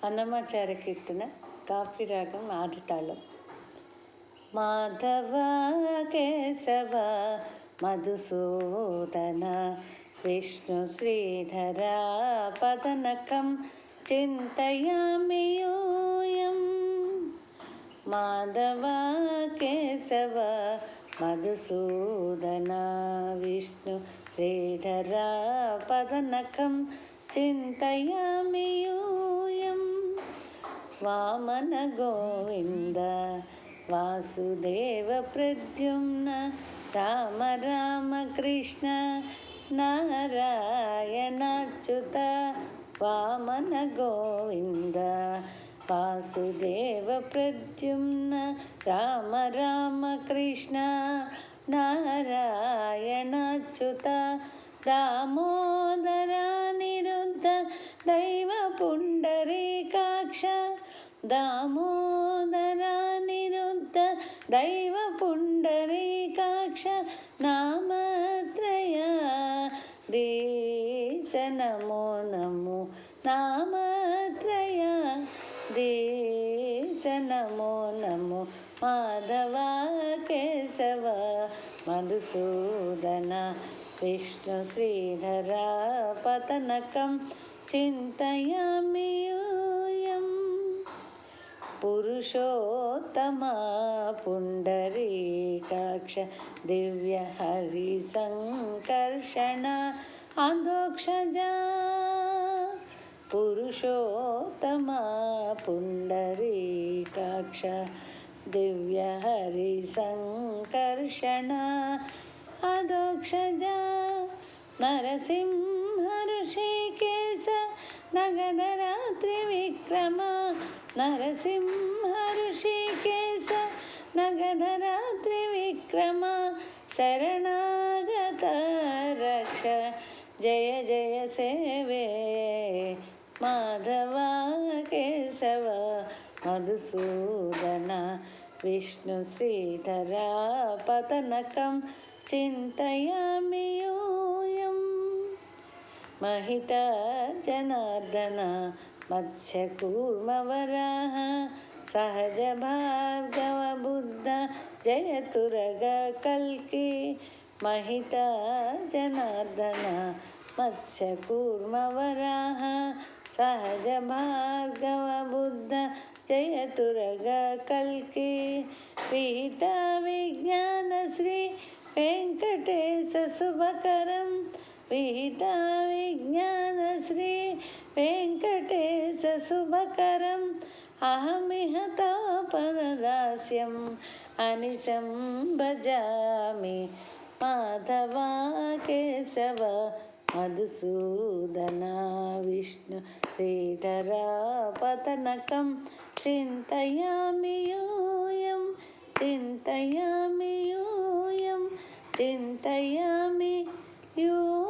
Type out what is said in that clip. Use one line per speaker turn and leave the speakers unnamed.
అన్నమాచార్య కీర్తన coffee రాగం ఆదితాళం. మాధవ కేశవ మధుసూదన విష్ణు శ్రీధర పదనకం చింతయామి యూయం. మాధవ కేశవ మధుసూదన విష్ణు శ్రీధర పదనకం చింతయామి యూయం. వామన గోవింద వాసుదేవ ప్రద్యుమ్న రామ రామ కృష్ణ నారాయణాచ్యుత. వామన గోవింద వాసుదేవ ప్రద్యుమ్న రామ రామ కృష్ణ నారాయణాచ్యుత. దామోదర నిరుద్ధ దైవ పుండరీకాక్ష. దామోదర నిరుద్ధ దైవ పుండరీకాక్ష. నామత్రయ దేశ నమో నమో. నామత్రయ దేశ నమో నమో. మాధవ కేశవ మధుసూదన విష్ణు శ్రీధర పతనకం చింతయామి యూయం. పురుషోత్తమ పుండరీకాక్ష దివ్య హరి సంకర్షణ అధోక్షజ. పురుషోత్తమ పుండరీకాక్ష దివ్య హరి సంకర్షణ అధోక్షజ. నరసింహ ఋషికేశ నగధర త్రివిక్రమ. నరసింహ ఋషికేశ నగధర త్రివిక్రమ. శరణాగత రక్ష జయ జయ సేవే. మాధవ కేశవ మధుసూదన విష్ణు శ్రీధర పతనకం చింతయామి యూయం. మహిత జనార్దన మత్స్యకూర్మవరాహ సహజ భార్గవ బుద్ధ జయతురగ కల్కి. మహిత జనార్దన మత్స్యకూర్మవరాహ సహజ భార్గవ బుద్ధ జయతురగ కల్కి. పీత విజ్ఞాన శ్రీ వెంకటేశ శుభకరం. పీత విజ్ఞాన శ్రీ వెంకటేశ శుభకరం. అహమిహ తాపనదాస్యం అనిశం భజామి. మాధవ కేశవ మధుసూదన విష్ణు శ్రీధర పతనకం చింతయామి యూయం. చింతయామి యూయం. చింతయామి యూయం.